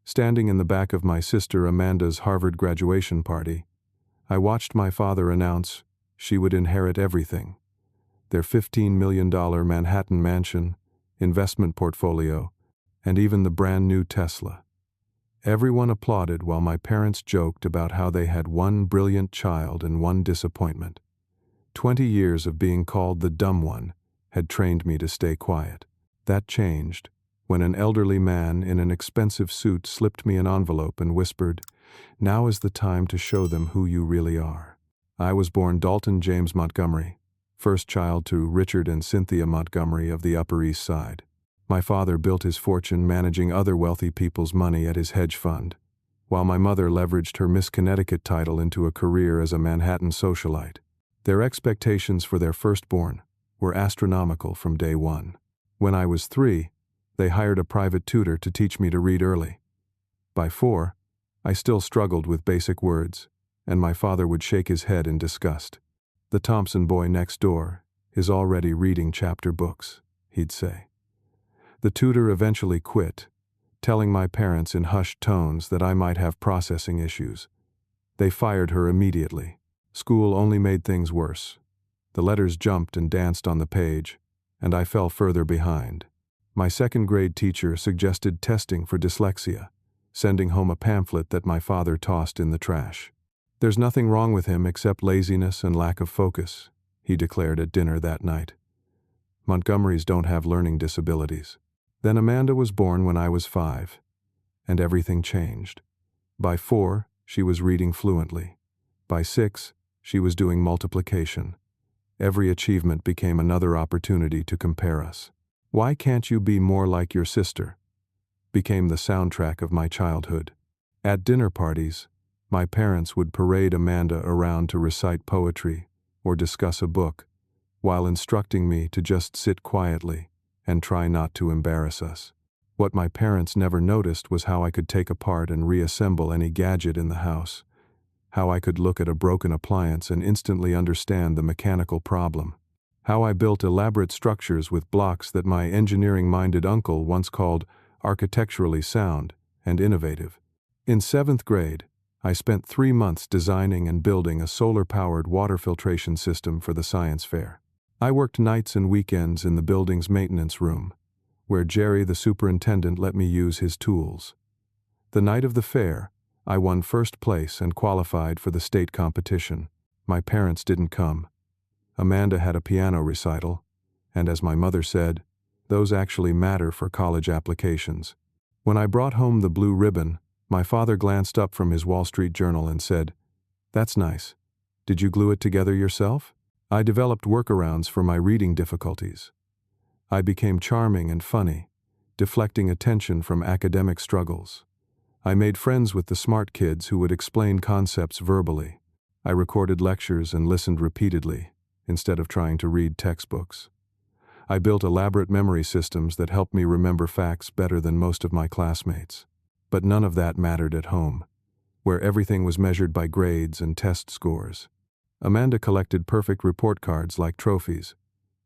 Standing in the back of my sister Amanda's Harvard graduation party, I watched my father announce she would inherit everything: their $15 million Manhattan mansion, investment portfolio, and even the brand new Tesla. Everyone applauded while my parents joked about how they had one brilliant child and one disappointment. 20 years of being called the dumb one had trained me to stay quiet. That changed when an elderly man in an expensive suit slipped me an envelope and whispered, "Now is the time to show them who you really are." I was born Dalton James Montgomery, first child to Richard and Cynthia Montgomery of the Upper East Side. My father built his fortune managing other wealthy people's money at his hedge fund, while my mother leveraged her Miss Connecticut title into a career as a Manhattan socialite. Their expectations for their firstborn were astronomical from day one. When I was 3, they hired a private tutor to teach me to read early. By 4, I still struggled with basic words, and my father would shake his head in disgust. "The Thompson boy next door is already reading chapter books," he'd say. The tutor eventually quit, telling my parents in hushed tones that I might have processing issues. They fired her immediately. School only made things worse. The letters jumped and danced on the page, and I fell further behind. My second-grade teacher suggested testing for dyslexia, sending home a pamphlet that my father tossed in the trash. "There's nothing wrong with him except laziness and lack of focus," he declared at dinner that night. "Montgomerys don't have learning disabilities." Then Amanda was born when I was 5, and everything changed. By 4, she was reading fluently. By 6, she was doing multiplication. Every achievement became another opportunity to compare us. "Why can't you be more like your sister?" became the soundtrack of my childhood. At dinner parties, my parents would parade Amanda around to recite poetry or discuss a book, while instructing me to just sit quietly and try not to embarrass us. What my parents never noticed was how I could take apart and reassemble any gadget in the house, how I could look at a broken appliance and instantly understand the mechanical problem, how I built elaborate structures with blocks that my engineering-minded uncle once called architecturally sound and innovative. In 7th grade, I spent 3 months designing and building a solar-powered water filtration system for the science fair. I worked nights and weekends in the building's maintenance room, where Jerry, the superintendent, let me use his tools. The night of the fair, I won first place and qualified for the state competition. My parents didn't come. Amanda had a piano recital, and as my mother said, those actually matter for college applications. When I brought home the blue ribbon, my father glanced up from his Wall Street Journal and said, "That's nice. Did you glue it together yourself?" I developed workarounds for my reading difficulties. I became charming and funny, deflecting attention from academic struggles. I made friends with the smart kids who would explain concepts verbally. I recorded lectures and listened repeatedly, instead of trying to read textbooks. I built elaborate memory systems that helped me remember facts better than most of my classmates. But none of that mattered at home, where everything was measured by grades and test scores. Amanda collected perfect report cards like trophies,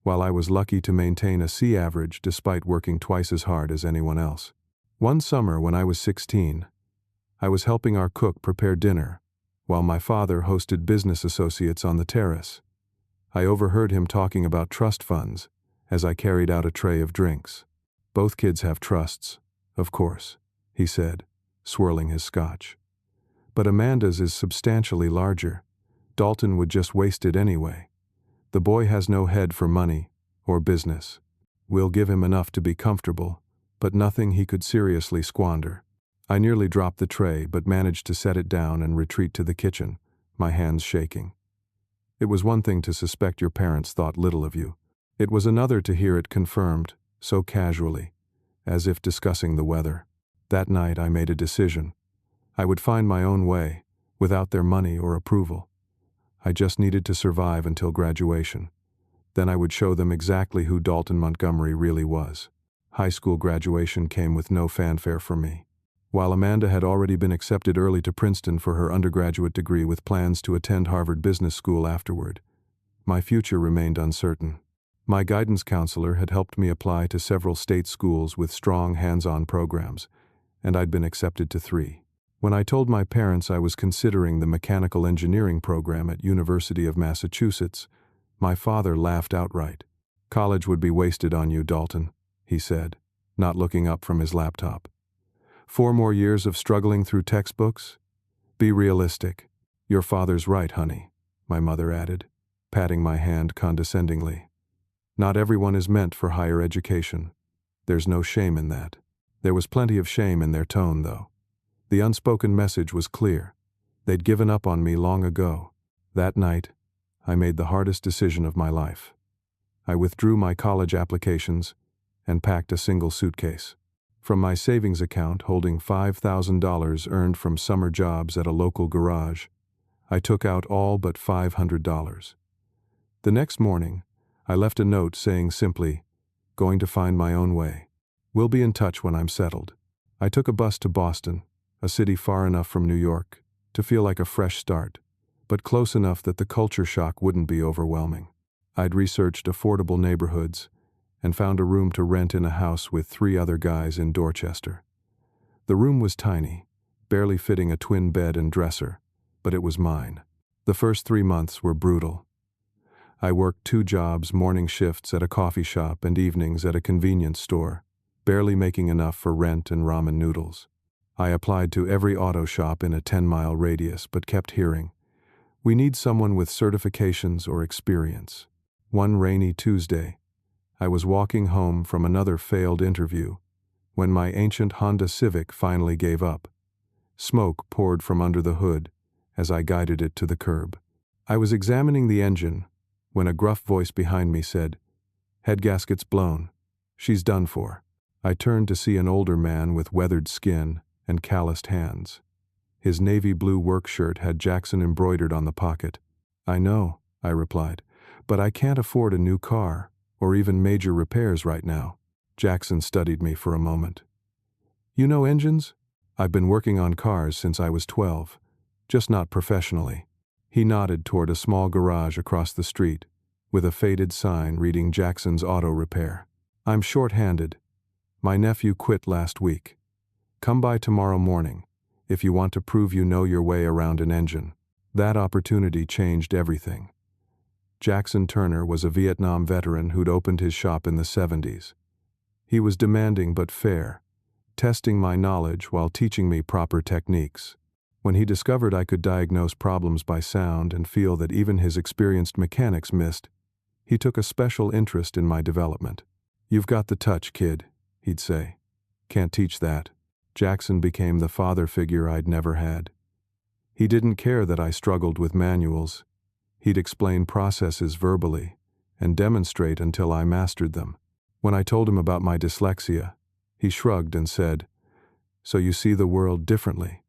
while I was lucky to maintain a C average despite working twice as hard as anyone else. One summer when I was 16, I was helping our cook prepare dinner, while my father hosted business associates on the terrace. I overheard him talking about trust funds as I carried out a tray of drinks. "Both kids have trusts, of course," he said, swirling his scotch. "But Amanda's is substantially larger. Dalton would just waste it anyway. The boy has no head for money or business. We'll give him enough to be comfortable, but nothing he could seriously squander." I nearly dropped the tray but managed to set it down and retreat to the kitchen, my hands shaking. It was one thing to suspect your parents thought little of you. It was another to hear it confirmed, so casually, as if discussing the weather. That night I made a decision. I would find my own way, without their money or approval. I just needed to survive until graduation. Then I would show them exactly who Dalton Montgomery really was. High school graduation came with no fanfare for me. While Amanda had already been accepted early to Princeton for her undergraduate degree with plans to attend Harvard Business School afterward, my future remained uncertain. My guidance counselor had helped me apply to several state schools with strong hands-on programs, and I'd been accepted to 3. When I told my parents I was considering the mechanical engineering program at University of Massachusetts, my father laughed outright. "College would be wasted on you, Dalton," he said, not looking up from his laptop. "4 more years of struggling through textbooks? Be realistic." "Your father's right, honey," my mother added, patting my hand condescendingly. "Not everyone is meant for higher education. There's no shame in that." There was plenty of shame in their tone, though. The unspoken message was clear. They'd given up on me long ago. That night, I made the hardest decision of my life. I withdrew my college applications and packed a single suitcase. From my savings account holding $5,000 earned from summer jobs at a local garage, I took out all but $500. The next morning, I left a note saying simply, "Going to find my own way. We'll be in touch when I'm settled." I took a bus to Boston, a city far enough from New York to feel like a fresh start, but close enough that the culture shock wouldn't be overwhelming. I'd researched affordable neighborhoods and found a room to rent in a house with 3 other guys in Dorchester. The room was tiny, barely fitting a twin bed and dresser, but it was mine. The first 3 months were brutal. I worked 2 jobs, morning shifts at a coffee shop and evenings at a convenience store, barely making enough for rent and ramen noodles. I applied to every auto shop in a 10-mile radius, but kept hearing, "We need someone with certifications or experience." One rainy Tuesday, I was walking home from another failed interview when my ancient Honda Civic finally gave up. Smoke poured from under the hood as I guided it to the curb. I was examining the engine when a gruff voice behind me said, "Head gasket's blown. She's done for." I turned to see an older man with weathered skin and calloused hands. His navy blue work shirt had Jackson embroidered on the pocket. "I know," I replied, "but I can't afford a new car or even major repairs right now." Jackson studied me for a moment. "You know engines? I've been working on cars since I was 12, just not professionally." He nodded toward a small garage across the street with a faded sign reading Jackson's Auto Repair. "I'm short-handed. My nephew quit last week. Come by tomorrow morning if you want to prove you know your way around an engine." That opportunity changed everything. Jackson Turner was a Vietnam veteran who'd opened his shop in the 70s. He was demanding but fair, testing my knowledge while teaching me proper techniques. When he discovered I could diagnose problems by sound and feel that even his experienced mechanics missed, he took a special interest in my development. "You've got the touch, kid," he'd say. "Can't teach that." Jackson became the father figure I'd never had. He didn't care that I struggled with manuals. He'd explain processes verbally and demonstrate until I mastered them. When I told him about my dyslexia, he shrugged and said, "So you see the world differently.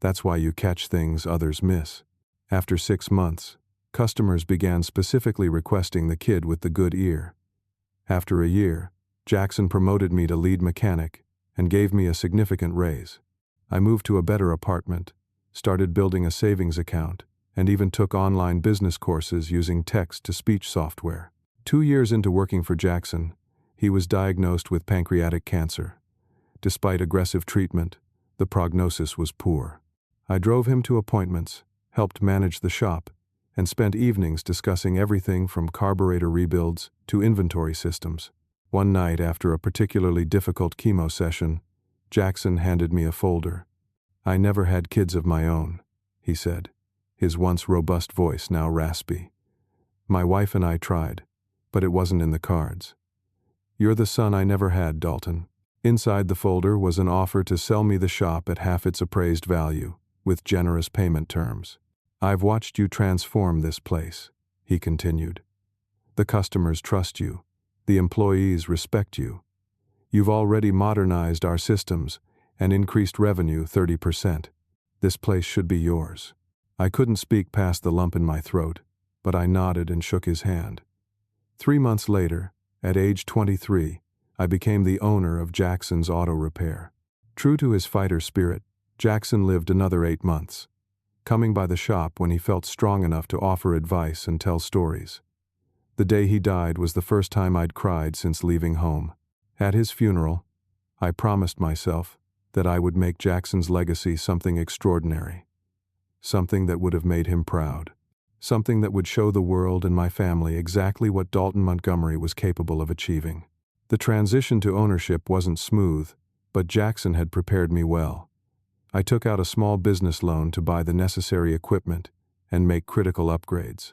That's why you catch things others miss." After 6 months, customers began specifically requesting the kid with the good ear. After a year, Jackson promoted me to lead mechanic and gave me a significant raise. I moved to a better apartment, started building a savings account, and even took online business courses using text-to-speech software. 2 years into working for Jackson, he was diagnosed with pancreatic cancer. Despite aggressive treatment, the prognosis was poor. I drove him to appointments, helped manage the shop, and spent evenings discussing everything from carburetor rebuilds to inventory systems. One night after a particularly difficult chemo session, Jackson handed me a folder. "I never had kids of my own," he said, his once robust voice now raspy. "My wife and I tried, but it wasn't in the cards. You're the son I never had, Dalton." Inside the folder was an offer to sell me the shop at half its appraised value, with generous payment terms. "I've watched you transform this place," he continued. "The customers trust you. The employees respect you. You've already modernized our systems and increased revenue 30%. This place should be yours." I couldn't speak past the lump in my throat, but I nodded and shook his hand. 3 months later, at age 23, I became the owner of Jackson's Auto Repair. True to his fighter spirit, Jackson lived another 8 months, coming by the shop when he felt strong enough to offer advice and tell stories. The day he died was the first time I'd cried since leaving home. At his funeral, I promised myself, that I would make Jackson's legacy something extraordinary, something that would have made him proud, something that would show the world and my family exactly what Dalton Montgomery was capable of achieving. The transition to ownership wasn't smooth, but Jackson had prepared me well. I took out a small business loan to buy the necessary equipment and make critical upgrades.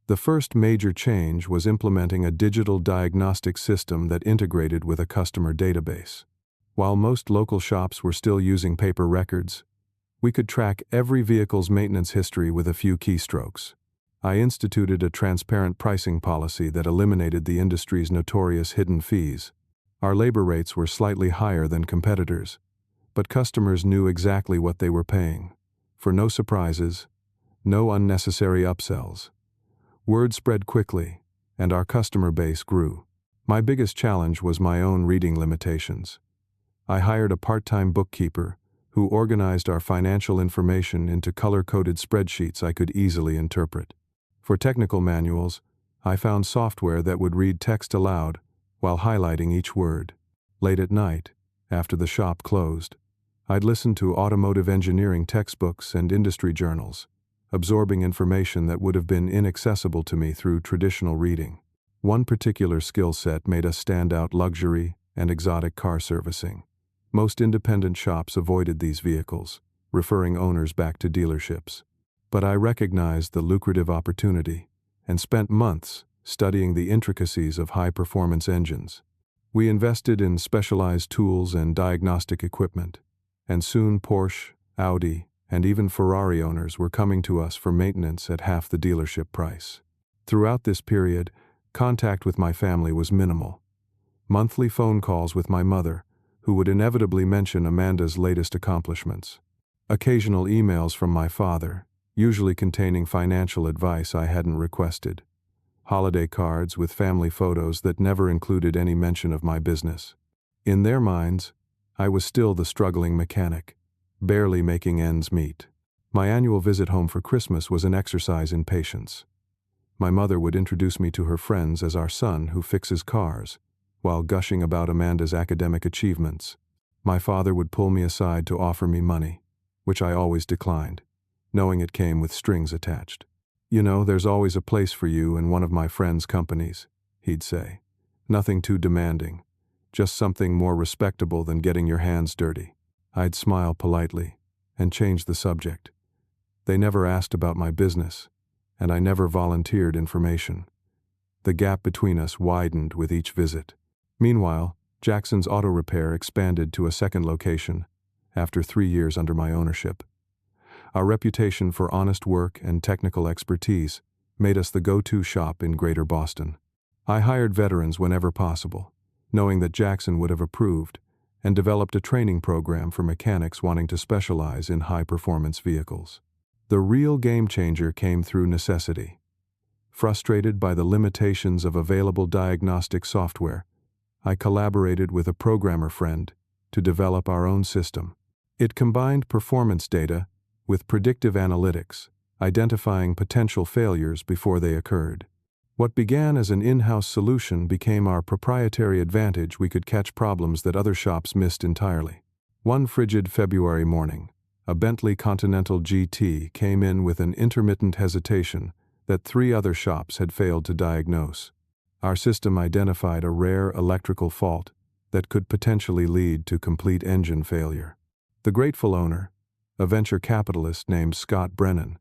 The first major change was implementing a digital diagnostic system that integrated with a customer database. While most local shops were still using paper records, we could track every vehicle's maintenance history with a few keystrokes. I instituted a transparent pricing policy that eliminated the industry's notorious hidden fees. Our labor rates were slightly higher than competitors, but customers knew exactly what they were paying, for no surprises, no unnecessary upsells. Word spread quickly, and our customer base grew. My biggest challenge was my own reading limitations. I hired a part-time bookkeeper who organized our financial information into color-coded spreadsheets I could easily interpret. For technical manuals, I found software that would read text aloud while highlighting each word. Late at night, after the shop closed, I'd listen to automotive engineering textbooks and industry journals, absorbing information that would have been inaccessible to me through traditional reading. One particular skill set made us stand out: luxury and exotic car servicing. Most independent shops avoided these vehicles, referring owners back to dealerships. But I recognized the lucrative opportunity and spent months studying the intricacies of high-performance engines. We invested in specialized tools and diagnostic equipment, and soon Porsche, Audi, and even Ferrari owners were coming to us for maintenance at half the dealership price. Throughout this period, contact with my family was minimal. Monthly phone calls with my mother, who would inevitably mention Amanda's latest accomplishments. Occasional emails from my father, usually containing financial advice I hadn't requested. Holiday cards with family photos that never included any mention of my business. In their minds, I was still the struggling mechanic, barely making ends meet. My annual visit home for Christmas was an exercise in patience. My mother would introduce me to her friends as our son who fixes cars, while gushing about Amanda's academic achievements. My father would pull me aside to offer me money, which I always declined, knowing it came with strings attached. "You know, there's always a place for you in one of my friends' companies," he'd say. "Nothing too demanding, just something more respectable than getting your hands dirty." I'd smile politely and change the subject. They never asked about my business, and I never volunteered information. The gap between us widened with each visit. Meanwhile, Jackson's Auto Repair expanded to a second location after 3 years under my ownership. Our reputation for honest work and technical expertise made us the go-to shop in Greater Boston. I hired veterans whenever possible, knowing that Jackson would have approved, and developed a training program for mechanics wanting to specialize in high-performance vehicles. The real game-changer came through necessity. Frustrated by the limitations of available diagnostic software, I collaborated with a programmer friend to develop our own system. It combined performance data with predictive analytics, identifying potential failures before they occurred. What began as an in-house solution became our proprietary advantage. We could catch problems that other shops missed entirely. One frigid February morning, a Bentley Continental GT came in with an intermittent hesitation that 3 other shops had failed to diagnose. Our system identified a rare electrical fault that could potentially lead to complete engine failure. The grateful owner, a venture capitalist named Scott Brennan,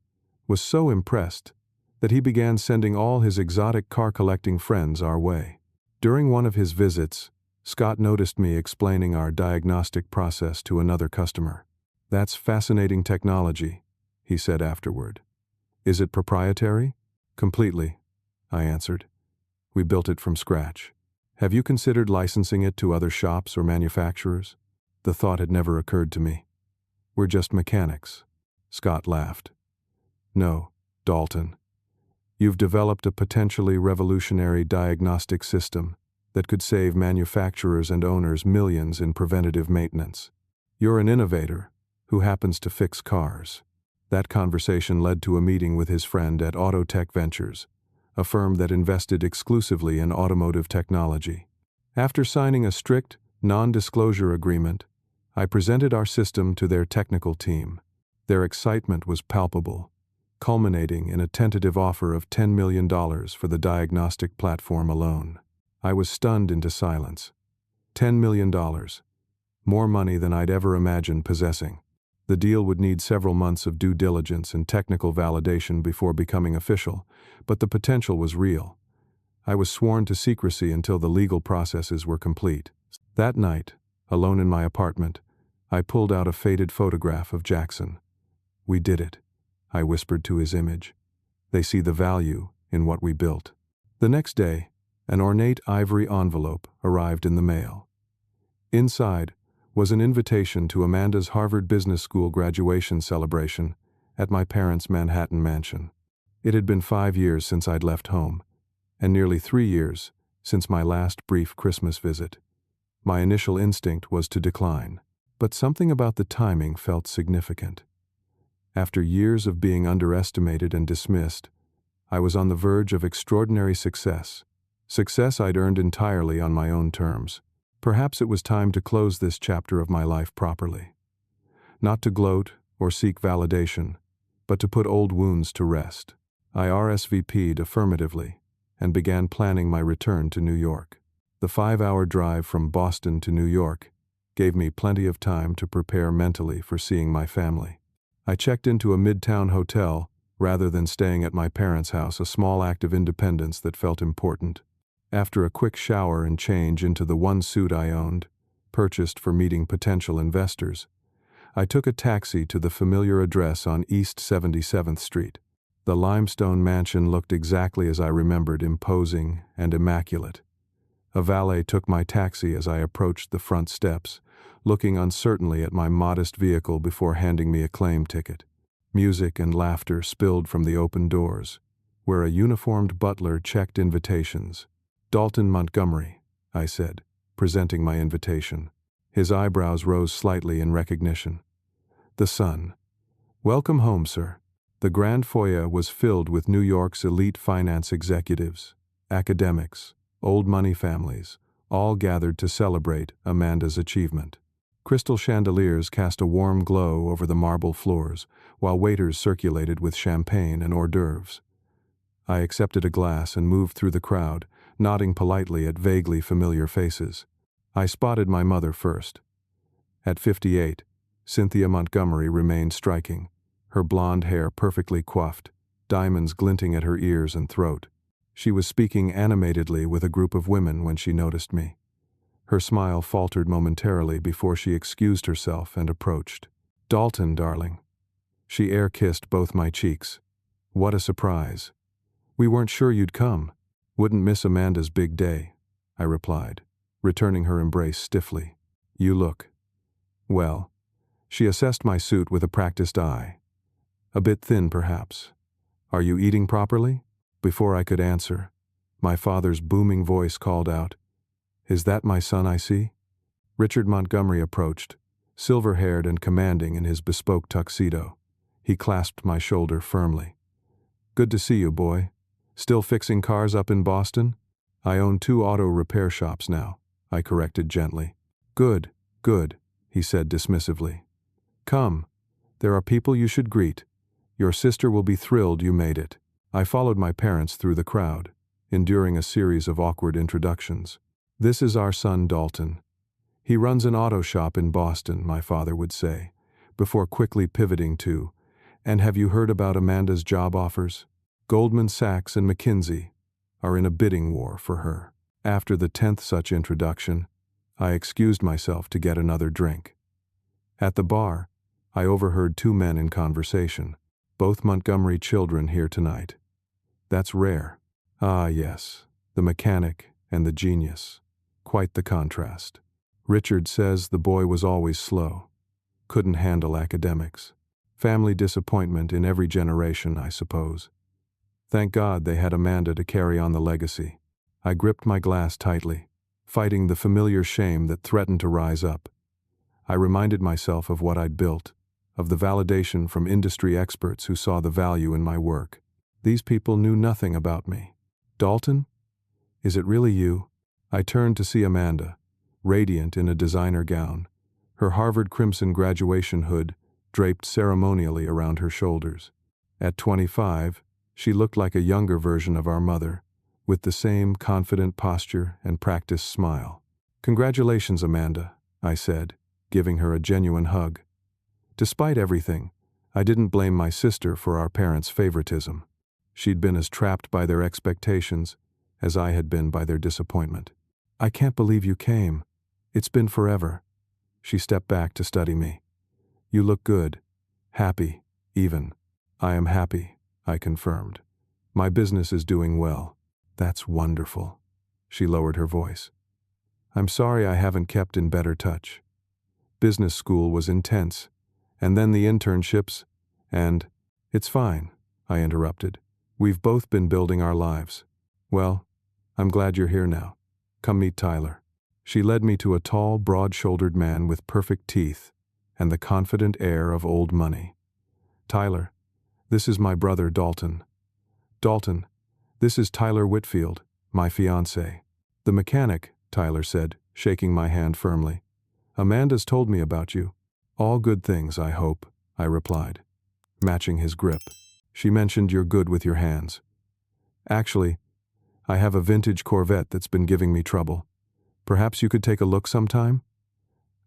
was so impressed that he began sending all his exotic car-collecting friends our way. During one of his visits, Scott noticed me explaining our diagnostic process to another customer. "That's fascinating technology," he said afterward. "Is it proprietary?" "Completely," I answered. "We built it from scratch. Have you considered licensing it to other shops or manufacturers?" The thought had never occurred to me. "We're just mechanics." Scott laughed. "No, Dalton. You've developed a potentially revolutionary diagnostic system that could save manufacturers and owners millions in preventative maintenance. You're an innovator who happens to fix cars." That conversation led to a meeting with his friend at Autotech Ventures, a firm that invested exclusively in automotive technology. After signing a strict, non-disclosure agreement, I presented our system to their technical team. Their excitement was palpable, culminating in a tentative offer of $10 million for the diagnostic platform alone. I was stunned into silence. $10 million. More money than I'd ever imagined possessing. The deal would need several months of due diligence and technical validation before becoming official, but the potential was real. I was sworn to secrecy until the legal processes were complete. That night, alone in my apartment, I pulled out a faded photograph of Jackson. "We did it," I whispered to his image. "They see the value in what we built." The next day, an ornate ivory envelope arrived in the mail. Inside was an invitation to Amanda's Harvard Business School graduation celebration at my parents' Manhattan mansion. It had been 5 years since I'd left home, and nearly 3 years since my last brief Christmas visit. My initial instinct was to decline, but something about the timing felt significant. After years of being underestimated and dismissed, I was on the verge of extraordinary success I'd earned entirely on my own terms. Perhaps it was time to close this chapter of my life properly. Not to gloat or seek validation, but to put old wounds to rest. I RSVP'd affirmatively and began planning my return to New York. The 5-hour drive from Boston to New York gave me plenty of time to prepare mentally for seeing my family. I checked into a midtown hotel rather than staying at my parents' house, a small act of independence that felt important. After a quick shower and change into the one suit I owned, purchased for meeting potential investors, I took a taxi to the familiar address on East 77th Street. The limestone mansion looked exactly as I remembered, imposing and immaculate. A valet took my taxi as I approached the front steps, looking uncertainly at my modest vehicle before handing me a claim ticket. Music and laughter spilled from the open doors, where a uniformed butler checked invitations. "Dalton Montgomery," I said, presenting my invitation. His eyebrows rose slightly in recognition. "The son. Welcome home, sir." The grand foyer was filled with New York's elite finance executives, academics, old money families, all gathered to celebrate Amanda's achievement. Crystal chandeliers cast a warm glow over the marble floors, while waiters circulated with champagne and hors d'oeuvres. I accepted a glass and moved through the crowd, nodding politely at vaguely familiar faces. I spotted my mother first. At 58, Cynthia Montgomery remained striking, her blonde hair perfectly coiffed, diamonds glinting at her ears and throat. She was speaking animatedly with a group of women when she noticed me. Her smile faltered momentarily before she excused herself and approached. "Dalton, darling." She air-kissed both my cheeks. "What a surprise. We weren't sure you'd come. Wouldn't miss Amanda's big day," I replied, returning her embrace stiffly. "You look well." She assessed my suit with a practiced eye. "A bit thin, perhaps. Are you eating properly?" Before I could answer, my father's booming voice called out, "Is that my son I see?" Richard Montgomery approached, silver-haired and commanding in his bespoke tuxedo. He clasped my shoulder firmly. "Good to see you, boy. Still fixing cars up in Boston?" "I own 2 auto repair shops now," I corrected gently. "Good, good," he said dismissively. "Come, there are people you should greet. Your sister will be thrilled you made it." I followed my parents through the crowd, enduring a series of awkward introductions. "This is our son Dalton. He runs an auto shop in Boston," my father would say, before quickly pivoting to, "And have you heard about Amanda's job offers? Goldman Sachs and McKinsey are in a bidding war for her." After the 10th such introduction, I excused myself to get another drink. At the bar, I overheard 2 men in conversation. "Both Montgomery children here tonight. That's rare." "Ah, yes, the mechanic and the genius. Quite the contrast. Richard says the boy was always slow. Couldn't handle academics. Family disappointment in every generation, I suppose. Thank God they had Amanda to carry on the legacy." I gripped my glass tightly, fighting the familiar shame that threatened to rise up. I reminded myself of what I'd built, of the validation from industry experts who saw the value in my work. These people knew nothing about me. "Dalton? Is it really you?" I turned to see Amanda, radiant in a designer gown, her Harvard crimson graduation hood draped ceremonially around her shoulders. At 25, she looked like a younger version of our mother, with the same confident posture and practiced smile. "Congratulations, Amanda," I said, giving her a genuine hug. Despite everything, I didn't blame my sister for our parents' favoritism. She'd been as trapped by their expectations as I had been by their disappointment. "I can't believe you came. It's been forever." She stepped back to study me. "You look good. Happy, even." "I am happy," I confirmed. "My business is doing well." "That's wonderful." She lowered her voice. "I'm sorry I haven't kept in better touch. Business school was intense, and then the internships, and—" "It's fine," I interrupted. "We've both been building our lives. Well, I'm glad you're here now. Come meet Tyler." She led me to a tall, broad-shouldered man with perfect teeth and the confident air of old money. "Tyler, this is my brother Dalton. Dalton, this is Tyler Whitfield, my fiancé." "The mechanic," Tyler said, shaking my hand firmly. "Amanda's told me about you." "All good things, I hope," I replied, matching his grip. "She mentioned you're good with your hands. Actually, I have a vintage Corvette that's been giving me trouble. Perhaps you could take a look sometime?"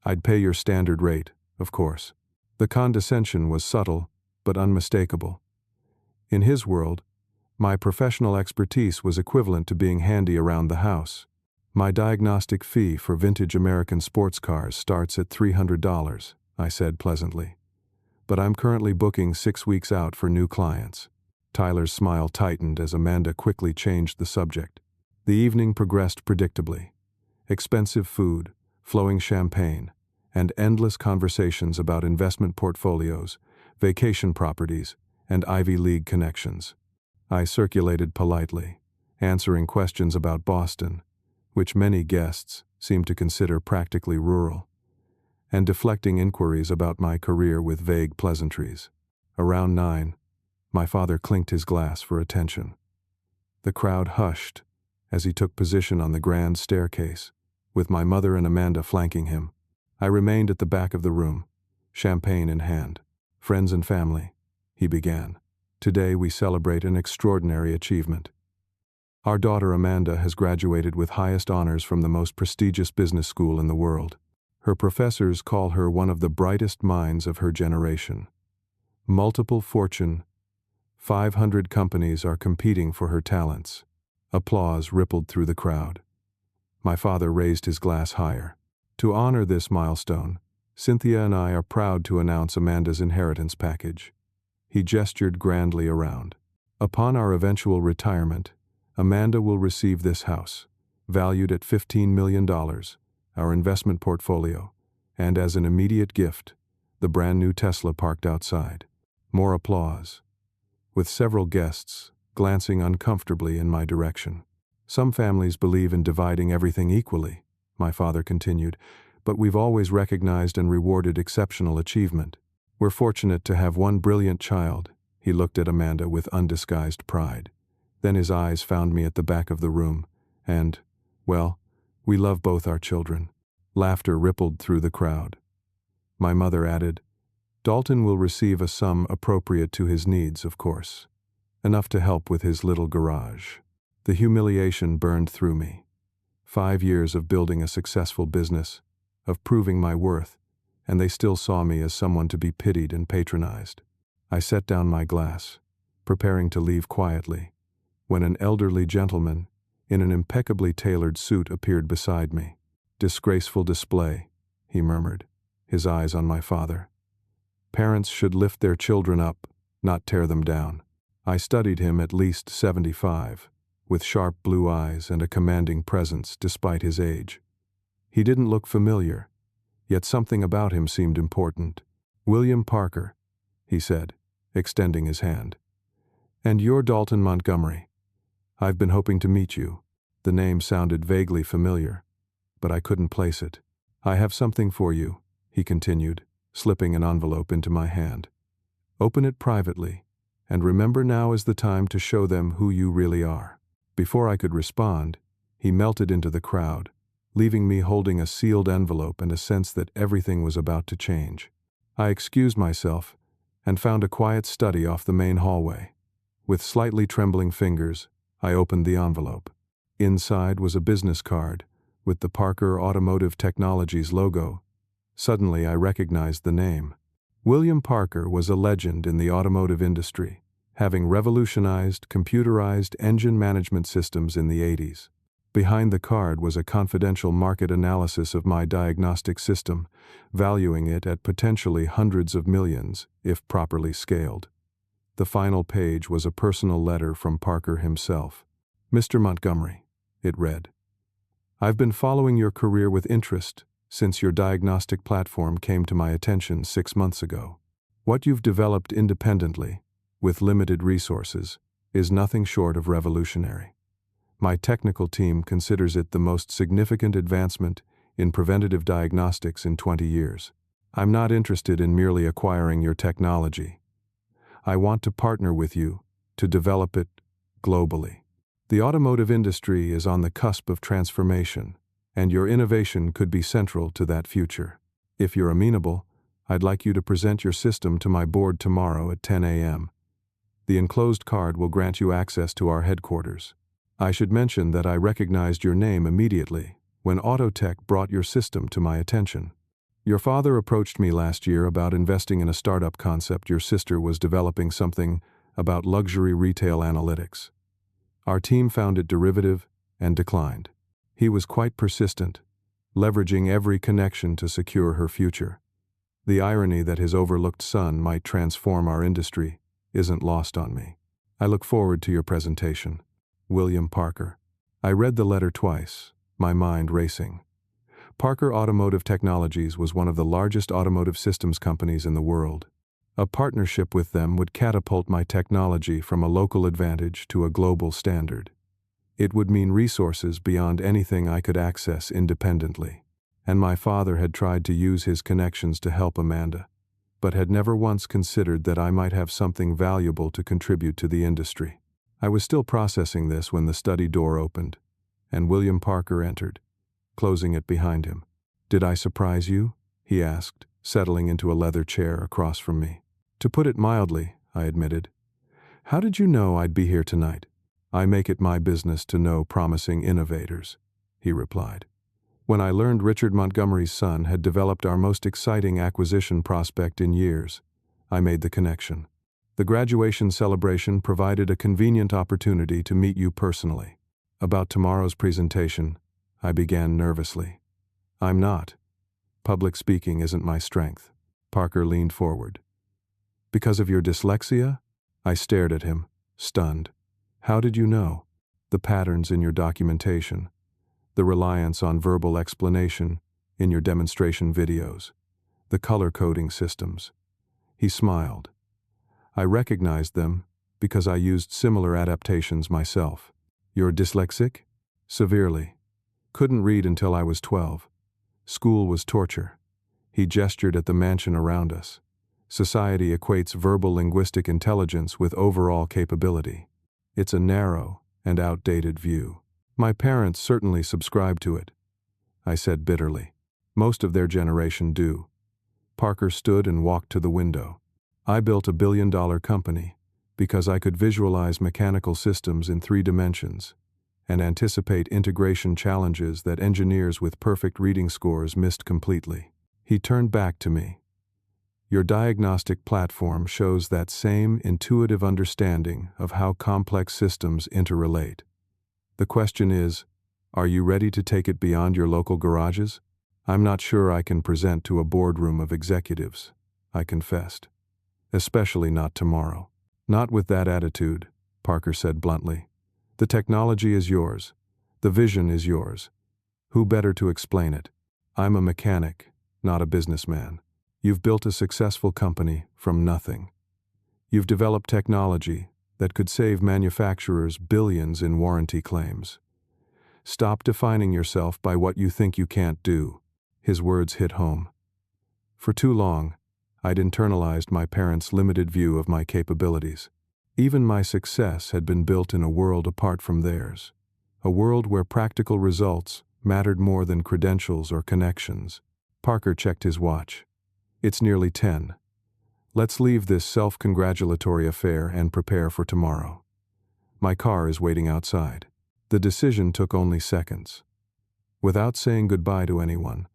"I'd pay your standard rate, of course." The condescension was subtle, but unmistakable. In his world, my professional expertise was equivalent to being handy around the house. "My diagnostic fee for vintage American sports cars starts at $300, I said pleasantly. "But I'm currently booking 6 weeks out for new clients." Tyler's smile tightened as Amanda quickly changed the subject. The evening progressed predictably. Expensive food, flowing champagne, and endless conversations about investment portfolios, vacation properties, and Ivy League connections. I circulated politely, answering questions about Boston, which many guests seemed to consider practically rural, and deflecting inquiries about my career with vague pleasantries. Around 9, my father clinked his glass for attention. The crowd hushed as he took position on the grand staircase, with my mother and Amanda flanking him. I remained at the back of the room, champagne in hand. "Friends and family," he began. "Today we celebrate an extraordinary achievement. Our daughter Amanda has graduated with highest honors from the most prestigious business school in the world. Her professors call her one of the brightest minds of her generation. Multiple Fortune 500 companies are competing for her talents." Applause rippled through the crowd. My father raised his glass higher. "To honor this milestone, Cynthia and I are proud to announce Amanda's inheritance package." He gestured grandly around. "Upon our eventual retirement, Amanda will receive this house, valued at $15 million, our investment portfolio, and as an immediate gift, the brand new Tesla parked outside." More applause, with several guests glancing uncomfortably in my direction. "Some families believe in dividing everything equally," my father continued, "but we've always recognized and rewarded exceptional achievement. We're fortunate to have one brilliant child." He looked at Amanda with undisguised pride. Then his eyes found me at the back of the room, and, well, we love both our children. Laughter rippled through the crowd. My mother added, "Dalton will receive a sum appropriate to his needs, of course. Enough to help with his little garage." The humiliation burned through me. 5 years of building a successful business, of proving my worth, and they still saw me as someone to be pitied and patronized. I set down my glass, preparing to leave quietly, when an elderly gentleman in an impeccably tailored suit appeared beside me. "Disgraceful display," he murmured, his eyes on my father. "Parents should lift their children up, not tear them down." I studied him, at least 75, with sharp blue eyes and a commanding presence despite his age. He didn't look familiar, yet something about him seemed important. "William Parker," he said, extending his hand. "And you're Dalton Montgomery. I've been hoping to meet you." The name sounded vaguely familiar, but I couldn't place it. "I have something for you," he continued, slipping an envelope into my hand. "Open it privately, and remember now is the time to show them who you really are." Before I could respond, he melted into the crowd, leaving me holding a sealed envelope and a sense that everything was about to change. I excused myself and found a quiet study off the main hallway. With slightly trembling fingers, I opened the envelope. Inside was a business card with the Parker Automotive Technologies logo. Suddenly, I recognized the name. William Parker was a legend in the automotive industry, having revolutionized computerized engine management systems in the 80s. Behind the card was a confidential market analysis of my diagnostic system, valuing it at potentially hundreds of millions if properly scaled. The final page was a personal letter from Parker himself. "Mr. Montgomery," it read, "I've been following your career with interest since your diagnostic platform came to my attention 6 months ago. What you've developed independently, with limited resources, is nothing short of revolutionary. My technical team considers it the most significant advancement in preventative diagnostics in 20 years. I'm not interested in merely acquiring your technology. I want to partner with you to develop it globally. The automotive industry is on the cusp of transformation, and your innovation could be central to that future. If you're amenable, I'd like you to present your system to my board tomorrow at 10 a.m. The enclosed card will grant you access to our headquarters. I should mention that I recognized your name immediately when Autotech brought your system to my attention. Your father approached me last year about investing in a startup concept your sister was developing, something about luxury retail analytics. Our team found it derivative and declined. He was quite persistent, leveraging every connection to secure her future. The irony that his overlooked son might transform our industry isn't lost on me. I look forward to your presentation. William Parker." I read the letter twice, my mind racing. Parker Automotive Technologies was one of the largest automotive systems companies in the world. A partnership with them would catapult my technology from a local advantage to a global standard. It would mean resources beyond anything I could access independently. And my father had tried to use his connections to help Amanda, but had never once considered that I might have something valuable to contribute to the industry. I was still processing this when the study door opened, and William Parker entered, closing it behind him. "Did I surprise you?" he asked, settling into a leather chair across from me. "To put it mildly," I admitted. "How did you know I'd be here tonight?" "I make it my business to know promising innovators," he replied. "When I learned Richard Montgomery's son had developed our most exciting acquisition prospect in years, I made the connection. The graduation celebration provided a convenient opportunity to meet you personally. About tomorrow's presentation, I began nervously. I'm not. Public speaking isn't my strength." Parker leaned forward. "Because of your dyslexia?" I stared at him, stunned. "How did you know?" "The patterns in your documentation. The reliance on verbal explanation in your demonstration videos. The color coding systems." He smiled. "I recognized them because I used similar adaptations myself." "You're dyslexic?" "Severely. Couldn't read until I was 12. School was torture." He gestured at the mansion around us. "Society equates verbal linguistic intelligence with overall capability. It's a narrow and outdated view. My parents certainly subscribe to it," I said bitterly. "Most of their generation do." Parker stood and walked to the window. "I built a billion-dollar company because I could visualize mechanical systems in 3 dimensions and anticipate integration challenges that engineers with perfect reading scores missed completely." He turned back to me. "Your diagnostic platform shows that same intuitive understanding of how complex systems interrelate. The question is, are you ready to take it beyond your local garages?" "I'm not sure I can present to a boardroom of executives," I confessed. "Especially not tomorrow." "Not with that attitude," Parker said bluntly. "The technology is yours. The vision is yours. Who better to explain it? I'm a mechanic, not a businessman. You've built a successful company from nothing. You've developed technology that could save manufacturers billions in warranty claims. Stop defining yourself by what you think you can't do." His words hit home. For too long, I'd internalized my parents' limited view of my capabilities. Even my success had been built in a world apart from theirs, a world where practical results mattered more than credentials or connections. Parker checked his watch. It's nearly 10. Let's leave this self-congratulatory affair and prepare for tomorrow. My car is waiting outside. The decision took only seconds. Without saying goodbye to anyone,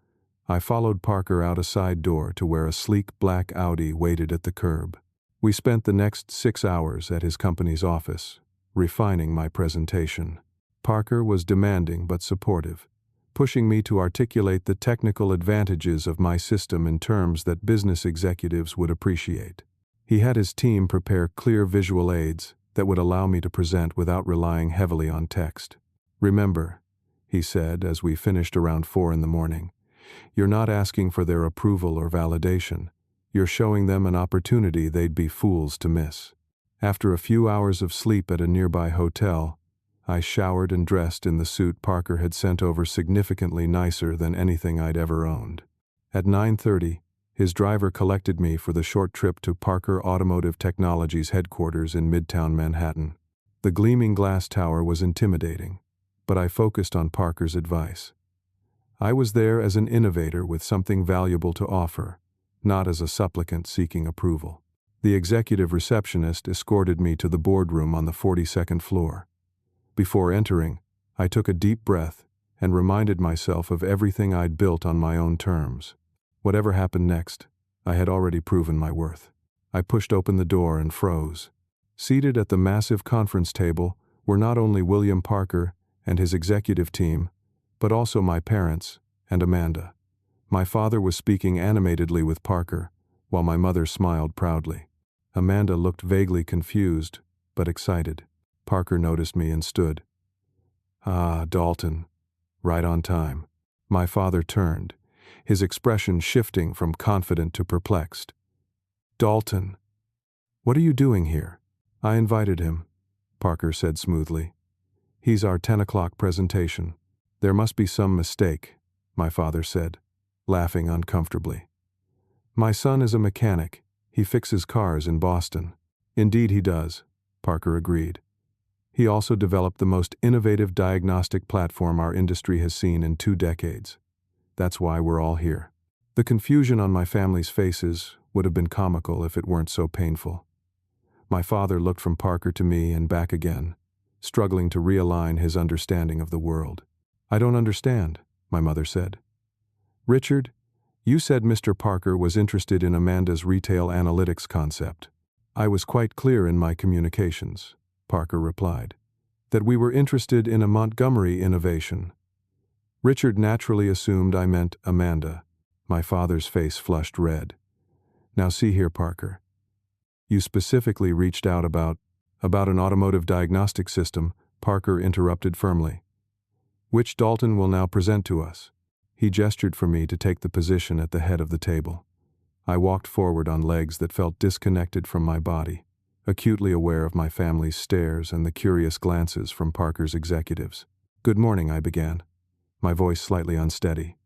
I followed Parker out a side door to where a sleek black Audi waited at the curb. We spent the next 6 hours at his company's office, refining my presentation. Parker was demanding but supportive, pushing me to articulate the technical advantages of my system in terms that business executives would appreciate. He had his team prepare clear visual aids that would allow me to present without relying heavily on text. Remember, he said as we finished around 4 in the morning, you're not asking for their approval or validation. You're showing them an opportunity they'd be fools to miss. After a few hours of sleep at a nearby hotel, I showered and dressed in the suit Parker had sent over, significantly nicer than anything I'd ever owned. At 9:30, his driver collected me for the short trip to Parker Automotive Technologies headquarters in Midtown Manhattan. The gleaming glass tower was intimidating, but I focused on Parker's advice. I was there as an innovator with something valuable to offer, not as a supplicant seeking approval. The executive receptionist escorted me to the boardroom on the 42nd floor. Before entering, I took a deep breath and reminded myself of everything I'd built on my own terms. Whatever happened next, I had already proven my worth. I pushed open the door and froze. Seated at the massive conference table were not only William Parker and his executive team, but also my parents and Amanda. My father was speaking animatedly with Parker, while my mother smiled proudly. Amanda looked vaguely confused, but excited. Parker noticed me and stood. "Ah, Dalton. Right on time." My father turned, his expression shifting from confident to perplexed. "Dalton, what are you doing here?" "I invited him," Parker said smoothly. "He's our 10 o'clock presentation." "There must be some mistake," my father said, laughing uncomfortably. "My son is a mechanic. He fixes cars in Boston." "Indeed he does," Parker agreed. "He also developed the most innovative diagnostic platform our industry has seen in 2 decades. That's why we're all here." The confusion on my family's faces would have been comical if it weren't so painful. My father looked from Parker to me and back again, struggling to realign his understanding of the world. "I don't understand," my mother said. "Richard, you said Mr. Parker was interested in Amanda's retail analytics concept." "I was quite clear in my communications," Parker replied, "that we were interested in a Montgomery innovation." Richard naturally assumed I meant Amanda. My father's face flushed red. "Now see here, Parker. You specifically reached out about an automotive diagnostic system," Parker interrupted firmly, "which Dalton will now present to us." He gestured for me to take the position at the head of the table. I walked forward on legs that felt disconnected from my body, acutely aware of my family's stares and the curious glances from Parker's executives. "Good morning," I began, my voice slightly unsteady.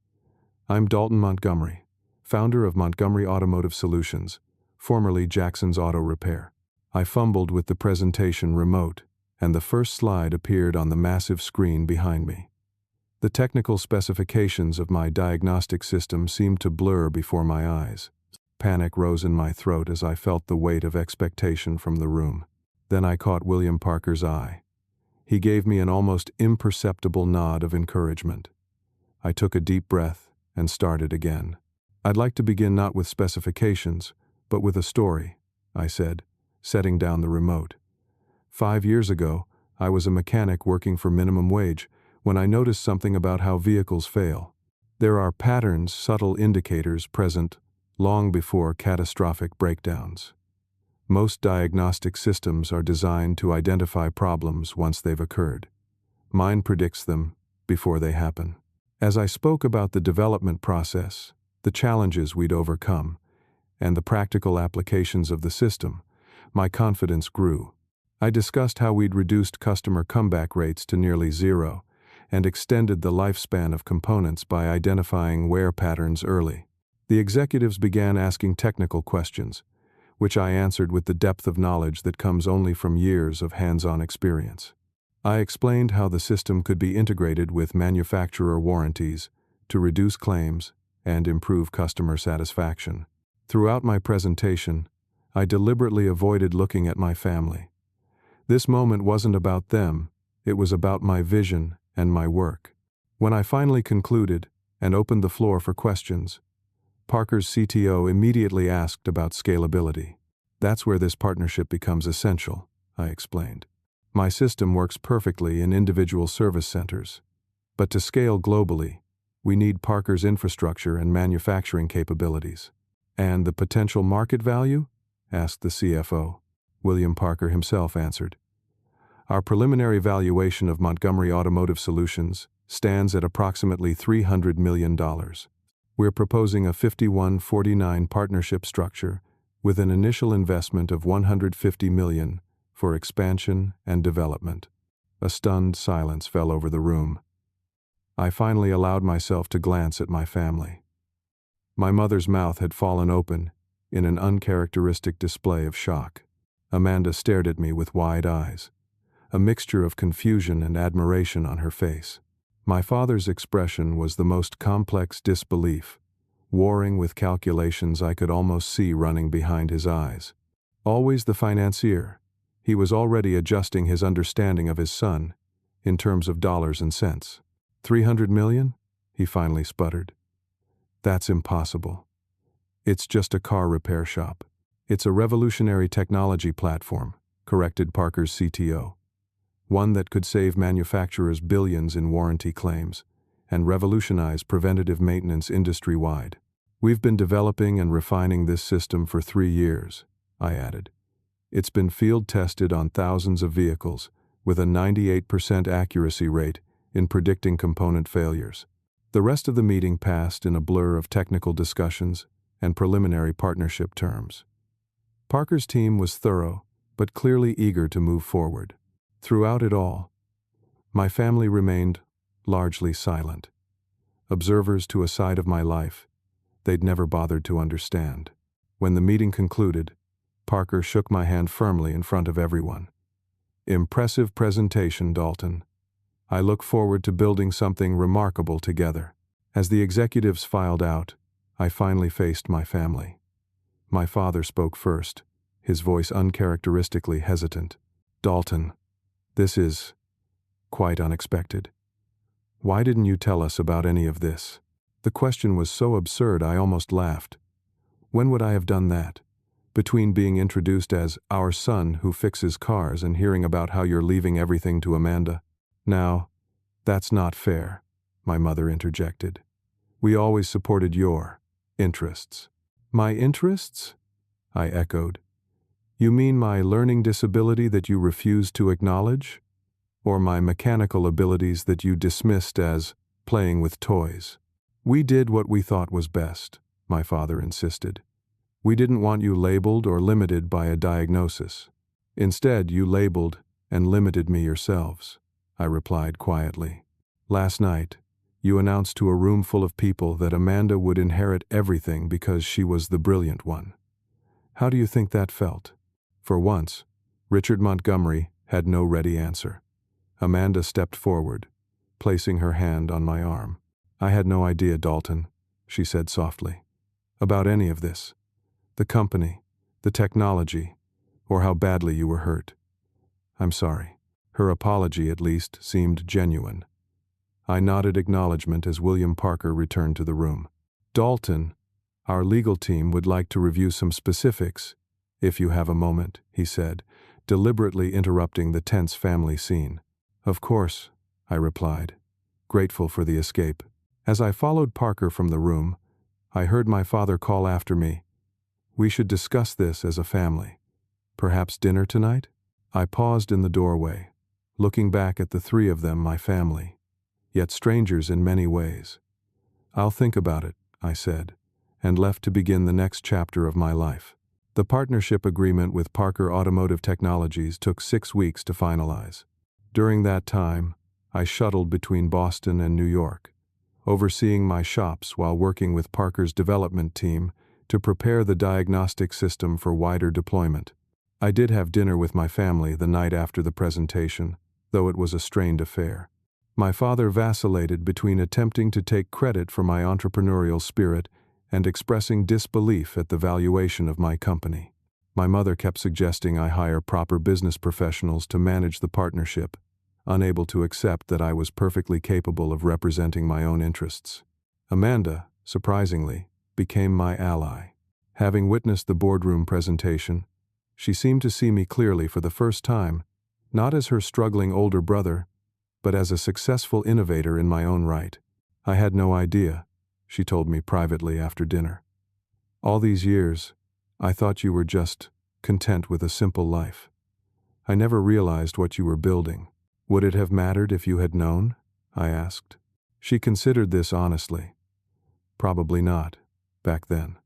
"I'm Dalton Montgomery, founder of Montgomery Automotive Solutions, formerly Jackson's Auto Repair." I fumbled with the presentation remote, and the first slide appeared on the massive screen behind me. The technical specifications of my diagnostic system seemed to blur before my eyes. Panic rose in my throat as I felt the weight of expectation from the room. Then I caught William Parker's eye. He gave me an almost imperceptible nod of encouragement. I took a deep breath and started again. "I'd like to begin not with specifications, but with a story," I said, setting down the remote. 5 years ago, I was a mechanic working for minimum wage when I noticed something about how vehicles fail. There are patterns, subtle indicators present long before catastrophic breakdowns. Most diagnostic systems are designed to identify problems once they've occurred. Mine predicts them before they happen. As I spoke about the development process, the challenges we'd overcome, and the practical applications of the system, my confidence grew. I discussed how we'd reduced customer comeback rates to nearly zero and extended the lifespan of components by identifying wear patterns early. The executives began asking technical questions, which I answered with the depth of knowledge that comes only from years of hands-on experience. I explained how the system could be integrated with manufacturer warranties to reduce claims and improve customer satisfaction. Throughout my presentation, I deliberately avoided looking at my family. This moment wasn't about them, it was about my vision and my work. When I finally concluded and opened the floor for questions, Parker's CTO immediately asked about scalability. That's where this partnership becomes essential, I explained. My system works perfectly in individual service centers, but to scale globally, we need Parker's infrastructure and manufacturing capabilities. And the potential market value? Asked the CFO. William Parker himself answered. Our preliminary valuation of Montgomery Automotive Solutions stands at approximately $300 million. We're proposing a 51-49 partnership structure with an initial investment of $150 million for expansion and development. A stunned silence fell over the room. I finally allowed myself to glance at my family. My mother's mouth had fallen open in an uncharacteristic display of shock. Amanda stared at me with wide eyes, a mixture of confusion and admiration on her face. My father's expression was the most complex disbelief, warring with calculations I could almost see running behind his eyes. Always the financier, he was already adjusting his understanding of his son in terms of dollars and cents. $300 million? He finally sputtered. That's impossible. It's just a car repair shop. It's a revolutionary technology platform, corrected Parker's CTO. One that could save manufacturers billions in warranty claims and revolutionize preventative maintenance industry-wide. We've been developing and refining this system for 3 years, I added. It's been field-tested on thousands of vehicles with a 98% accuracy rate in predicting component failures. The rest of the meeting passed in a blur of technical discussions and preliminary partnership terms. Parker's team was thorough, but clearly eager to move forward. Throughout it all, my family remained largely silent, observers to a side of my life they'd never bothered to understand. When the meeting concluded, Parker shook my hand firmly in front of everyone. Impressive presentation, Dalton. I look forward to building something remarkable together. As the executives filed out, I finally faced my family. My father spoke first, his voice uncharacteristically hesitant. Dalton, this is quite unexpected. Why didn't you tell us about any of this? The question was so absurd I almost laughed. When would I have done that? Between being introduced as our son who fixes cars and hearing about how you're leaving everything to Amanda. Now, that's not fair, my mother interjected. We always supported your interests. My interests? I echoed. You mean my learning disability that you refused to acknowledge? Or my mechanical abilities that you dismissed as playing with toys? We did what we thought was best, my father insisted. We didn't want you labeled or limited by a diagnosis. Instead, you labeled and limited me yourselves, I replied quietly. Last night, you announced to a room full of people that Amanda would inherit everything because she was the brilliant one. How do you think that felt? For once, Richard Montgomery had no ready answer. Amanda stepped forward, placing her hand on my arm. I had no idea, Dalton, she said softly, about any of this. The company, the technology, or how badly you were hurt. I'm sorry. Her apology, at least, seemed genuine. I nodded acknowledgement as William Parker returned to the room. Dalton, our legal team would like to review some specifics, if you have a moment, he said, deliberately interrupting the tense family scene. Of course, I replied, grateful for the escape. As I followed Parker from the room, I heard my father call after me. We should discuss this as a family. Perhaps dinner tonight? I paused in the doorway, looking back at the three of them, my family, yet strangers in many ways. I'll think about it, I said, and left to begin the next chapter of my life. The partnership agreement with Parker Automotive Technologies took 6 weeks to finalize. During that time, I shuttled between Boston and New York, overseeing my shops while working with Parker's development team to prepare the diagnostic system for wider deployment. I did have dinner with my family the night after the presentation, though it was a strained affair. My father vacillated between attempting to take credit for my entrepreneurial spirit and expressing disbelief at the valuation of my company. My mother kept suggesting I hire proper business professionals to manage the partnership, unable to accept that I was perfectly capable of representing my own interests. Amanda, surprisingly, became my ally. Having witnessed the boardroom presentation, she seemed to see me clearly for the first time, not as her struggling older brother, but as a successful innovator in my own right. I had no idea, she told me privately after dinner. All these years, I thought you were just content with a simple life. I never realized what you were building. Would it have mattered if you had known? I asked. She considered this honestly. Probably not, back then.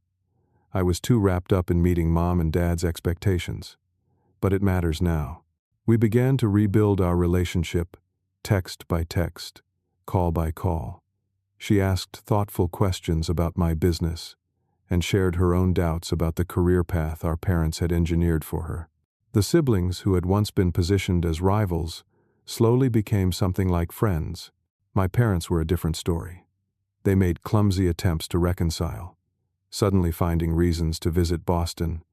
I was too wrapped up in meeting Mom and Dad's expectations. But it matters now. We began to rebuild our relationship, text by text, call by call. She asked thoughtful questions about my business and shared her own doubts about the career path our parents had engineered for her. The siblings, who had once been positioned as rivals, slowly became something like friends. My parents were a different story. They made clumsy attempts to reconcile, suddenly finding reasons to visit Boston